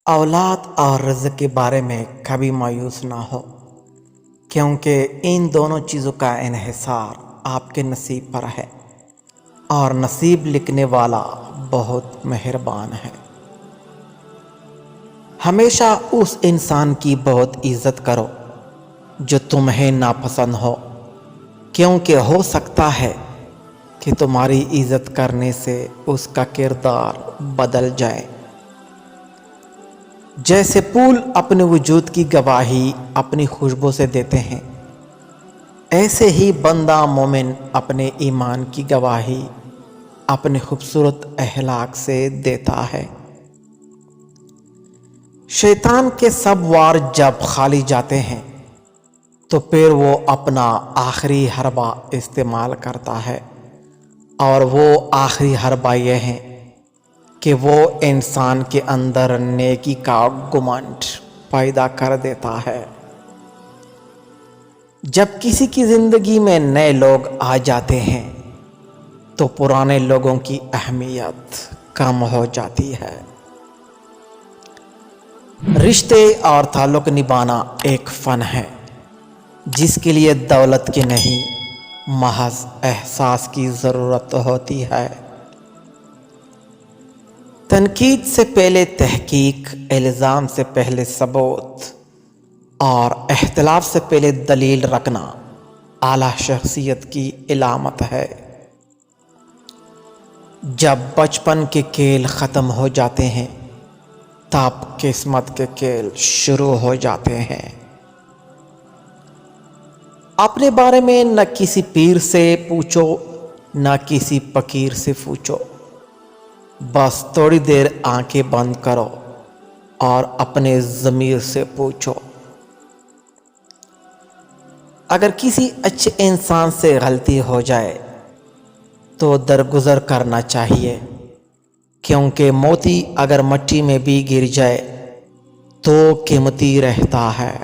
اولاد اور رزق کے بارے میں کبھی مایوس نہ ہو، کیونکہ ان دونوں چیزوں کا انحصار آپ کے نصیب پر ہے، اور نصیب لکھنے والا بہت مہربان ہے۔ ہمیشہ اس انسان کی بہت عزت کرو جو تمہیں ناپسند ہو، کیونکہ ہو سکتا ہے کہ تمہاری عزت کرنے سے اس کا کردار بدل جائے۔ جیسے پھول اپنے وجود کی گواہی اپنی خوشبو سے دیتے ہیں، ایسے ہی بندہ مومن اپنے ایمان کی گواہی اپنے خوبصورت اخلاق سے دیتا ہے۔ شیطان کے سب وار جب خالی جاتے ہیں تو پھر وہ اپنا آخری حربہ استعمال کرتا ہے، اور وہ آخری حربہ یہ ہے کہ وہ انسان کے اندر نیکی کا گھمنڈ پیدا کر دیتا ہے۔ جب کسی کی زندگی میں نئے لوگ آ جاتے ہیں تو پرانے لوگوں کی اہمیت کم ہو جاتی ہے۔ رشتے اور تعلق نبھانا ایک فن ہے جس کے لیے دولت کی نہیں، محض احساس کی ضرورت ہوتی ہے۔ تنقید سے پہلے تحقیق، الزام سے پہلے ثبوت اور اختلاف سے پہلے دلیل رکھنا اعلیٰ شخصیت کی علامت ہے۔ جب بچپن کے کھیل ختم ہو جاتے ہیں تب قسمت کے کھیل شروع ہو جاتے ہیں۔ اپنے بارے میں نہ کسی پیر سے پوچھو نہ کسی فقیر سے پوچھو، بس تھوڑی دیر آنکھیں بند کرو اور اپنے ضمیر سے پوچھو۔ اگر کسی اچھے انسان سے غلطی ہو جائے تو درگزر کرنا چاہیے، کیونکہ موتی اگر مٹی میں بھی گر جائے تو قیمتی رہتا ہے۔